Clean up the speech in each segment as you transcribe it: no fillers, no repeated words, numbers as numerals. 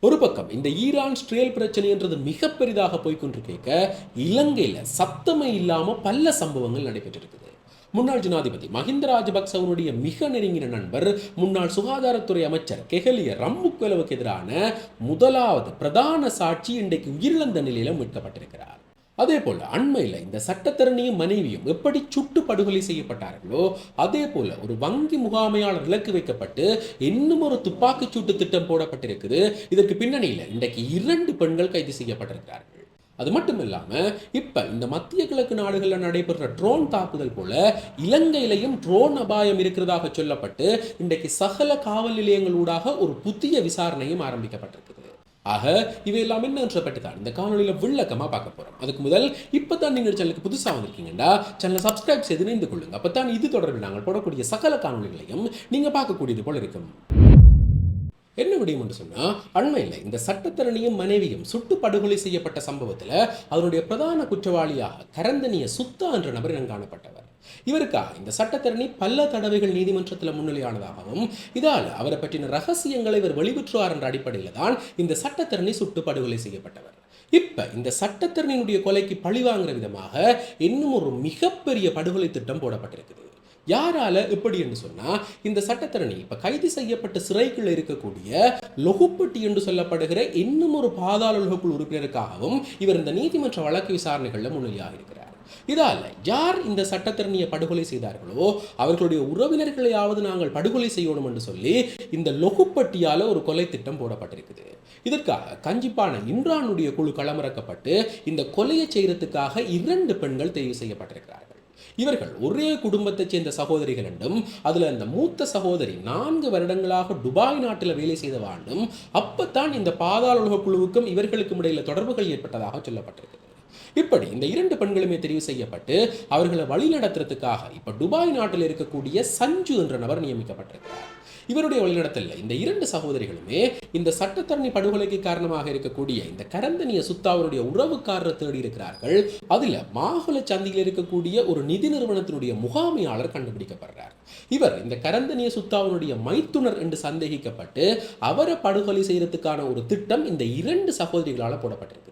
ஒரு பக்கம் இந்த ஈரான் இஸ்ரேல் பிரச்சனைன்றது மிக பெரிதாக போய்கொண்டிருக்க இலங்கையில் சத்தமே இல்லாம பல சம்பவங்கள் நடைபெற்றிருக்குது. முன்னாள் ஜனாதிபதி மஹிந்த ராஜபக்சவனுடைய மிக நெருங்கின நண்பர் முன்னாள் சுகாதாரத்துறை அமைச்சர் கெஹலிய ரம்புக்வெலவுக்கு எதிரான முதலாவது பிரதான சாட்சி இன்றைக்கு உயிரிழந்த நிலையில மீட்கப்பட்டிருக்கிறார். அதே போல அண்மையில் இந்த சட்டத்தரணியும் மனைவியும் எப்படி சுட்டு படுகொலை செய்யப்பட்டார்களோ அதே போல ஒரு வங்கி முகாமையாளர் இலக்கு வைக்கப்பட்டு இன்னும் ஒரு துப்பாக்கிச் சூட்டு திட்டம் போடப்பட்டிருக்குது. இதற்கு பின்னணியில் இன்றைக்கு 2 பெண்கள் கைது செய்யப்பட்டிருக்கிறார்கள். அது மட்டும் இல்லாம இப்ப இந்த மத்திய கிழக்கு நாடுகளில் நடைபெற்ற ட்ரோன் தாக்குதல் போல இலங்கையிலையும் ட்ரோன் அபாயம் இருக்கிறதாக சொல்லப்பட்டு இன்றைக்கு சகல காவல் நிலையங்களூடாக ஒரு புதிய விசாரணையும் ஆரம்பிக்கப்பட்டிருக்குது. ஆக இவையெல்லாம் என்னன்ற பற்றி தான் இந்த காணொலியில் விளக்கமாக பார்க்க போகிறோம். அதுக்கு முதல் இப்போ தான் நீங்கள் சேனலுக்கு புதுசாக வந்திருக்கீங்கன்னா சேனலை சப்ஸ்கிரைப் செய்து இணைந்து கொள்ளுங்க. அப்போ தான் இது தொடர்பில் நாங்கள் போடக்கூடிய சகல காணொலிகளையும் நீங்கள் பார்க்கக்கூடியது போல இருக்கும். என்ன விடயம் என்று சொன்னால் அண்மையில் இந்த சட்டத்தரணியும் மனைவியும் சுட்டு படுகொலை செய்யப்பட்ட சம்பவத்தில் அதனுடைய பிரதான குற்றவாளியாக கரந்தனிய சுத்தா என்ற நபர் இனம் காணப்பட்டவர். இவருக்காக இந்த சட்டத்தரணி பல தடவைகள் நீதிமன்றத்தில் முன்னிலையானதாகவும் இதால் அவரை பற்றின ரகசியங்களை இவர் வெளிவிட்டுவார் என்ற அடிப்படையில் தான் இந்த சட்டத்தரணி சுட்டு படுகொலை செய்யப்பட்டவர். இப்ப இந்த சட்டத்தரணியினுடைய கொலைக்கு பழிவாங்கிற விதமாக இன்னும் ஒரு மிகப்பெரிய படுகொலை திட்டம் போடப்பட்டிருக்குது. யாரால எப்படி என்று சொன்னா இந்த சட்டத்தரணி இப்ப கைது செய்யப்பட்ட சிறைக்குள்ள இருக்கக்கூடிய லொகுப்பட்டி என்று சொல்லப்படுகிற இன்னும் ஒரு பாதாள உலகக்குழு உறுப்பினருக்காகவும் இவர் இந்த நீதிமன்ற வழக்கு விசாரணைகள்ல முன்னிலையாக இருக்கிறார். இதால யார் இந்த சட்டத்தரணியை படுகொலை செய்தார்களோ அவர்களுடைய உறவினர்களையாவது நாங்கள் படுகொலை செய்யணும் என்று சொல்லி இந்த லொகுப்பட்டியால ஒரு கொலை திட்டம் போடப்பட்டிருக்குது. இதற்காக கஞ்சிப்பான இம்ரானுடைய குழு களமிறக்கப்பட்டு இந்த கொலையை செய்யறதுக்காக 2 பெண்கள் தெரிவு செய்யப்பட்டிருக்கிறார்கள். இவர்கள் ஒரே குடும்பத்தைச் சேர்ந்த சகோதரிகள் என்றும் அதுல அந்த மூத்த சகோதரி 4 வருடங்களாக துபாய் நாட்டில் வேலை செய்த வேண்டும். அப்பத்தான் இந்த பாதாள உலக குழுவுக்கும் இவர்களுக்கும் இடையில தொடர்புகள் ஏற்பட்டதாக சொல்லப்பட்டிருக்கு. இப்படி இந்த 2 பெண்களுமே தெரிவு செய்யப்பட்டு அவர்களை வழிநடத்துறதுக்காக இப்ப துபாய் நாட்டில் இருக்கக்கூடிய சஞ்சு என்ற நபர் நியமிக்கப்பட்டிருக்கிறார். இவருடைய வழிநடத்தல இந்த 2 சகோதரிகளுமே இந்த சட்டத்தரணி படுகொலைக்கு காரணமாக இருக்கக்கூடிய இந்த கரந்தனிய சுத்தாவருடைய உறவுக்காரரை தேடி இருக்கிறார்கள். அதுல மாகுல சந்தியில் இருக்கக்கூடிய ஒரு நிதி நிறுவனத்தினுடைய முகாமையாளர் கண்டுபிடிக்கப்படுறார். இவர் இந்த கரந்தனிய சுத்தாவனுடைய மைத்துனர் என்று சந்தேகிக்கப்பட்டு அவரை படுகொலை செய்யறதுக்கான ஒரு திட்டம் இந்த 2 சகோதரிகளால் போடப்பட்டிருக்கு.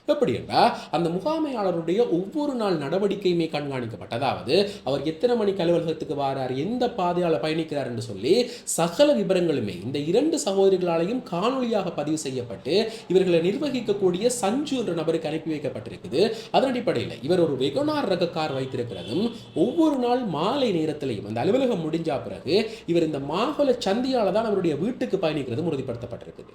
எப்படி என்றால் அந்த முகாமையாளருடைய ஒவ்வொரு நாள் நடவடிக்கையுமே கண்காணிக்கப்பட்ட, அதாவது அவர் எத்தனை மணிக்கு அலுவலகத்துக்கு வாரார், எந்த பாதையால் பயணிக்கிறார் என்று சொல்லி சகல விவரங்களுமே இந்த 2 சகோதரிகளாலையும் காணொலியாக பதிவு செய்யப்பட்டு இவர்களை நிர்வகிக்கக்கூடிய சஞ்சு என்ற நபருக்கு அனுப்பி வைக்கப்பட்டிருக்குது. அதன் அடிப்படையில் இவர் ஒரு வெகனார் ரக கார் வைத்திருக்கிறதும் ஒவ்வொரு நாள் மாலை நேரத்திலையும் அந்த அலுவலகம் முடிஞ்சா பிறகு இவர் இந்த மாகோல சந்தியால தான் அவருடைய வீட்டுக்கு பயணிக்கிறதும் உறுதிப்படுத்தப்பட்டிருக்குது.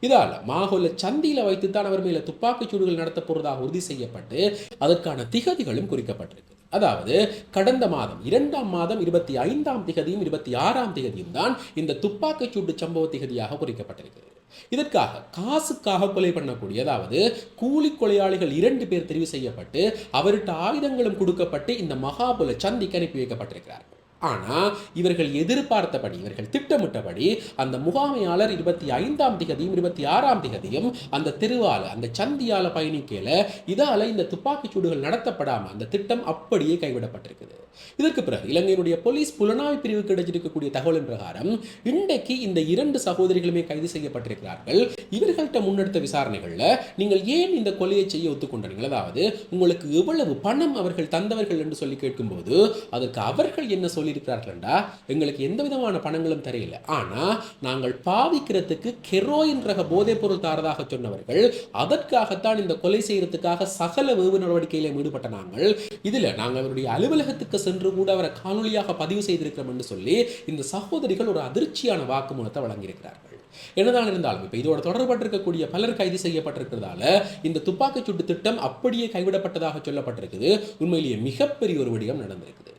இதால் மாகோல சந்தியில வைத்துத்தான் அவர் மேல துப்பாக்கி சூடுகள் நடத்த போறதாக உறுதி செய்யப்பட்டு அதற்கான திகதிகளும் குறிக்கப்பட்டிருக்கு. அதாவது கடந்த மாதம் 2ஆம் மாதம் 25ஆம் திகதியும் 26ஆம் திகதியும் தான் இந்த துப்பாக்கிச் சூடு சம்பவ திகதியாக குறிக்கப்பட்டிருக்கிறது. இதற்காக காசுக்காக கொலை பண்ணக்கூடிய, அதாவது கூலி கொலையாளிகள் 2 பேர் தெரிவு செய்யப்பட்டு அவர்கிட்ட ஆயுதங்களும் கொடுக்கப்பட்டு இந்த மகாபுல சந்திக்கு அனுப்பி வைக்கப்பட்டிருக்கிறார்கள். ஆனா இவர்கள் எதிர்பார்த்தபடி இவர்கள் திட்டமிட்டபடி அந்த முகாமையாளர் 25ஆம் திகதியும் 26ஆம் திகதியும் அந்த தெருவால அந்த சந்தியால பயணிக்கல. இதால இந்த துப்பாக்கிச் சூடுகள் நடத்தப்படாம அந்த திட்டம் அப்படியே கைவிடப்பட்டிருக்குது. இதற்கு பிறகு இலங்கையினுடைய போலீஸ் புலனாய்வு பிரிவுக்கு கிடைச்சிருக்கக்கூடிய தகவலின் பிரகாரம் இன்றைக்கு இந்த 2 சகோதரிகளுமே கைது செய்யப்பட்டிருக்கிறார்கள். இவர்கள்ட்ட முன்னெடுத்த விசாரணைகள்ல நீங்கள் ஏன் இந்த கொலையை செய்ய ஒத்துக்கொண்டீர்கள், அதாவது உங்களுக்கு எவ்வளவு பணம் அவர்கள் தந்தவர்கள் என்று சொல்லி கேட்கும்போது அதற்கு அவர்கள் என்ன சொல்லி இருக்கிறார்களா, எங்களுக்கு எந்த விதமான பணங்களும் தெரியல, ஆனா நாங்கள் பாவிக்கிறதுக்கு கெரோயின் ரக போதைப் பொருள் தாரதாக சொன்னவர்கள், அதற்காகத்தான் இந்த கொலை செய்யறதுக்காக சகல வேவு நடவடிக்கையில ஈடுபட்ட நாங்கள், இதுல நாங்கள் அவருடைய அலுவலகத்துக்கு சென்று கூட அவரை காணொலியாக பதிவு செய்திருக்கிறோம் என்று சொல்லி இந்த சகோதரிகள் ஒரு அதிர்ச்சியான வாக்குமூலத்தை வழங்கியிருக்கிறார்கள். என்னதான் இருந்தாலும் இப்ப இதோட தொடர்பட்டிருக்கக்கூடிய பலர் கைது செய்யப்பட்டிருக்கிறதால இந்த துப்பாக்கிச் சூட்டு திட்டம் அப்படியே கைவிடப்பட்டதாக சொல்லப்பட்டிருக்குது. உண்மையிலேயே மிகப்பெரிய ஒரு விடயம் நடந்திருக்குது.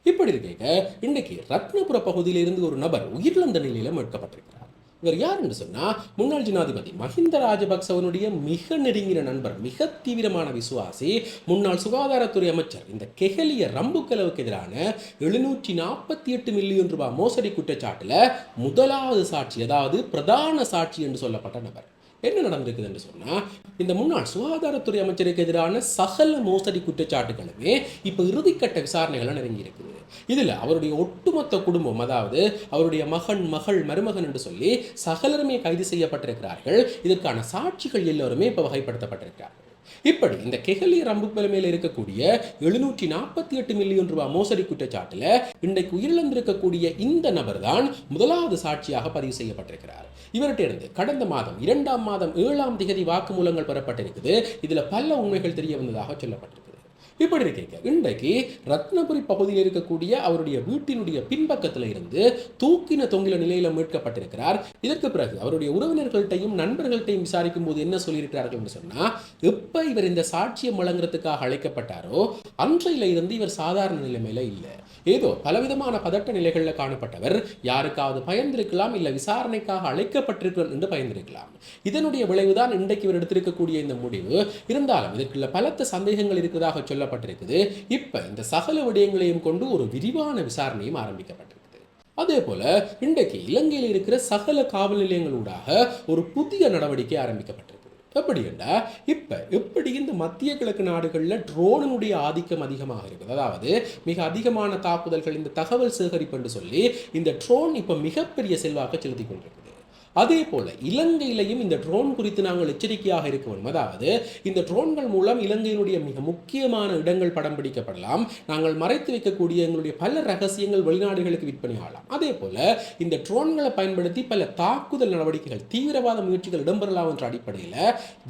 இப்படி இருக்க இன்றைக்கு ரத்னபுர பகுதியில் இருந்து ஒரு நபர் உயிரிழந்த நிலையில மீட்கப்பட்டிருக்கிறார். இவர் யார் என்று சொன்னா முன்னாள் ஜனாதிபதி மஹிந்த ராஜபக்சவனுடைய மிக நெருங்கின நண்பர், மிக தீவிரமான விசுவாசி, முன்னாள் சுகாதாரத்துறை அமைச்சர் இந்த கெஹலிய ரம்புக்வெலவுக்கு எதிரான 748 மில்லியன் ரூபாய் மோசடி குற்றச்சாட்டுல முதலாவது சாட்சி, அதாவது பிரதான சாட்சி என்று சொல்லப்பட்ட நபர். என்ன நடந்திருக்குது என்று சொன்னா இந்த முன்னாள் சுகாதாரத்துறை அமைச்சருக்கு எதிரான சகல மோசடி குற்றச்சாட்டுகளுமே இப்ப இறுதிக்கட்ட விசாரணைகள் நெருங்கி இருக்குது. இதில் அவருடைய ஒட்டுமொத்த குடும்பம், அதாவது அவருடைய மகன், மகள், மருமகன் என்று சொல்லி சகலருமே கைது செய்யப்பட்டிருக்கிறார்கள். இதற்கான சாட்சிகள் எல்லோருமே இப்போ வகைப்படுத்தப்பட்டிருக்கிறார்கள். இப்படி இந்த கெஹலி ரம்புக்வெல மேல இருக்கக்கூடிய 748 மில்லியன் ரூபாய் மோசடி குற்றச்சாட்டில் இன்றைக்கு உயிரிழந்திருக்கக்கூடிய இந்த நபர் தான் முதலாவது சாட்சியாக பதிவு செய்யப்பட்டிருக்கிறார். இவர்கிட்ட கடந்த மாதம் 2ஆம் மாதம் 7ஆம் தேதி வாக்குமூலங்கள் பெறப்பட்டிருக்குது. இதுல பல உண்மைகள் தெரிய வந்ததாக சொல்லப்பட்டிருக்கு. இப்படி இருக்க இன்றைக்கு ரத்னபுரி பகுதியில் இருக்கக்கூடிய அவருடைய வீட்டினுடைய பின்பக்கத்தில் இருந்து தூக்கின தொங்கில நிலையில மீட்கப்பட்டிருக்கிறார். இதற்கு பிறகு அவருடைய உறவினர்கள்ட்டையும் நண்பர்கள்ட்டையும் விசாரிக்கும் போது என்ன சொல்லியிருக்கிறார்கள் என்று சொன்னா, எப்ப இவர் இந்த சாட்சியம் வழங்குறதுக்காக அழைக்கப்பட்டாரோ அன்றையில இருந்து இவர் சாதாரண நிலைமையில இல்லை. ஏதோ பலவிதமான பதட்ட நிலைகளில் காணப்பட்டவர். யாருக்காவது பயந்திருக்கலாம், இல்ல விசாரணைக்காக அழைக்கப்பட்டிருக்கிறார் என்று பயந்திருக்கலாம். இதனுடைய விளைவுதான் இன்றைக்கு இவர் எடுத்திருக்கக்கூடிய இந்த முடிவு. இருந்தாலும் இதற்குள்ள பலத்த சந்தேகங்கள் இருக்கிறதாக சொல்லப்பட்டிருக்குது. இப்ப இந்த சகல விடயங்களையும் கொண்டு ஒரு விரிவான விசாரணையும் ஆரம்பிக்கப்பட்டிருக்கு. அதே போல இன்றைக்கு இலங்கையில் இருக்கிற சகல காவல் நிலையங்களூடாக ஒரு புதிய நடவடிக்கை ஆரம்பிக்கப்பட்டிருக்கு. எப்படி என்றா, இப்ப எப்படி இந்த மத்திய கிழக்கு நாடுகளில் ட்ரோனுடைய ஆதிக்கம் அதிகமாக இருக்குது, அதாவது மிக அதிகமான தாக்குதல்கள், இந்த தகவல் சேகரிப்பு என்று சொல்லி இந்த ட்ரோன் இப்ப மிகப்பெரிய செல்வாக்க செலுத்தி கொண்டிருக்கு. அதே போல இலங்கையிலையும் இந்த ட்ரோன் குறித்து நாங்கள் எச்சரிக்கையாக இருக்க வேண்டும். அதாவது இந்த ட்ரோன்கள் மூலம் இலங்கையினுடைய மிக முக்கியமான இடங்கள் படம் பிடிக்கப்படலாம். நாங்கள் மறைத்து வைக்கக்கூடிய எங்களுடைய பல ரகசியங்கள் வெளிநாடுகளுக்கு விற்பனை ஆகலாம். அதே போல இந்த ட்ரோன்களை பயன்படுத்தி பல தாக்குதல் நடவடிக்கைகள், தீவிரவாத முயற்சிகள் இடம்பெறலாம் என்ற அடிப்படையில்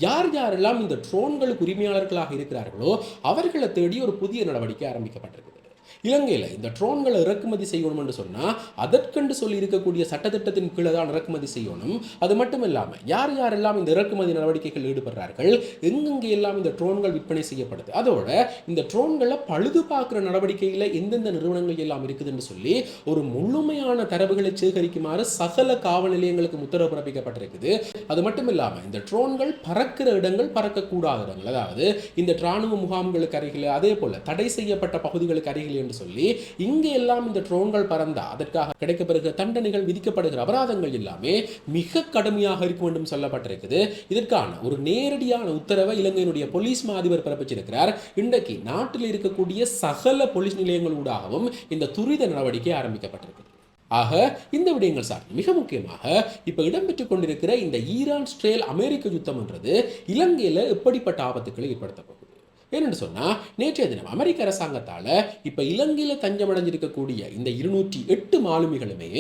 யார் யாரெல்லாம் இந்த ட்ரோன்களுக்கு உரிமையாளர்களாக இருக்கிறார்களோ அவர்களை தேடி ஒரு புதிய நடவடிக்கை ஆரம்பிக்கப்பட்டிருக்கு. இலங்கையில் இந்த ட்ரோன்களை இறக்குமதி செய்யணும் என்று சொன்னால் அதற்கென்று சொல்லி இருக்கக்கூடிய சட்டத்திட்டத்தின் கீழே தான் இறக்குமதி செய்யணும். அது மட்டும் இல்லாமல் யார் யாரெல்லாம் இந்த இறக்குமதி நடவடிக்கைகள் ஈடுபடுறார்கள், எங்கெங்கே எல்லாம் இந்த ட்ரோன்கள் விற்பனை செய்யப்படுது, அதோட இந்த ட்ரோன்களை பழுது பார்க்குற நடவடிக்கையில் எந்தெந்த நிறுவனங்கள் எல்லாம் இருக்குதுன்னு சொல்லி ஒரு முழுமையான தரவுகளை சேகரிக்குமாறு சகல காவல் நிலையங்களுக்கு உத்தரவு பிறப்பிக்கப்பட்டிருக்குது. அது மட்டும் இல்லாமல் இந்த ட்ரோன்கள் பறக்கிற இடங்கள், பறக்கக்கூடாத இடங்கள், அதாவது இந்த இராணுவ முகாம்களுக்கு அருகில், அதே போல தடை செய்யப்பட்ட பகுதிகளுக்கு அருகில் சொல்லி இங்கே எல்லாம் இந்த ட்ரோன்கள் பறந்தா அதற்காக கிடைக்கப்படுகிற தண்டனைகள், விதிக்கப்படுகிற அபராதங்கள் எல்லாமே மிக கடுமையாக இருக்க வேண்டும் சொல்லப்பட்டிருக்குது. இதற்கான ஒரு நேரடியான உத்தரவை இலங்கையினுடைய போலீஸ் அதிபர் பிறப்பிச்சிருக்கிறார். இன்றைக்கு நாட்டில் இருக்கக்கூடிய சகல போலீஸ் நிலையங்களூடாகவும் இந்த துரித நடவடிக்கை ஆரம்பிக்கப்பட்டிருக்கு. ஆக இந்த விடயங்கள் சார் மிக முக்கியமாக இப்ப இடம்பெற்றுக் கொண்டிருக்கிற இந்த ஈரான்-இஸ்ரேல் அமெரிக்க யுத்தம் என்றது இலங்கையில எப்படிப்பட்ட ஆபத்துக்களை ஏற்படுத்தப்படும். ஏன்னு சொன்னா, நேற்றைய தினம் அமெரிக்க அரசாங்கத்தால் இப்ப இலங்கையில தஞ்சமடைஞ்சிருக்கக்கூடிய இந்த 208 மாலுமிகளுமே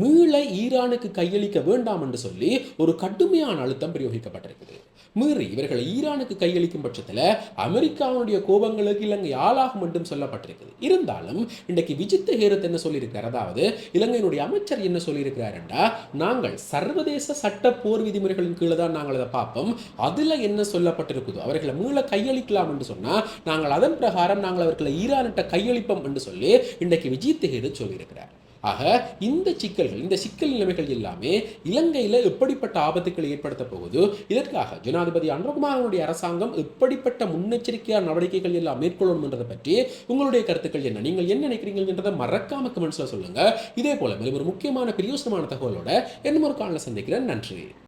மீள ஈரானுக்கு கையளிக்க வேண்டாம் என்று சொல்லி ஒரு கடுமையான அழுத்தம் பிரயோகிக்கப்பட்டிருக்குது. மீறி இவர்களை ஈரானுக்கு கையளிக்கும் பட்சத்தில் அமெரிக்காவுடைய கோபங்களுக்கு இலங்கை ஆளாகும் என்றும் சொல்லப்பட்டிருக்குது. இருந்தாலும் இன்றைக்கு விஜித்த ஹேரத் என்ன சொல்லியிருக்கிறார், அதாவது இலங்கையினுடைய அமைச்சர் என்ன சொல்லியிருக்கிறார் என்றா, நாங்கள் சர்வதேச சட்ட போர் விதிமுறைகளின் கீழே தான் நாங்கள் அதை பார்ப்போம். அதுல என்ன சொல்லப்பட்டிருக்குதோ அவர்களை மீள கையளிக்கலாம் என்று சொன்னா நாங்கள் அதன் பிரகாரம் நாங்கள் அவர்களை ஈரானிட்ட கையளிப்போம் என்று சொல்லி இன்றைக்கு விஜித்த ஹேரத் சொல்லியிருக்கிறார். ஆக இந்த சிக்கல்கள், இந்த சிக்கல் நிலைமைகள் எல்லாமே இலங்கையில் எப்படிப்பட்ட ஆபத்துக்களை ஏற்படுத்த போகுது, இதற்காக ஜனாதிபதி அனுரகுமாரனுடைய அரசாங்கம் எப்படிப்பட்ட முன்னெச்சரிக்கையான நடவடிக்கைகள் எல்லாம் மேற்கொள்ளணும் என்றதை பற்றி உங்களுடைய கருத்துக்கள் என்ன, நீங்கள் என்ன நினைக்கிறீங்க என்றதை மறக்காம கமெண்ட்ஸ்ல சொல்லுங்க. இதே போல மேலும் ஒரு முக்கியமான பிரயோசனமான தகவலோட இன்னும் ஒரு காணொளியில் சந்திக்கிறேன். நன்றி.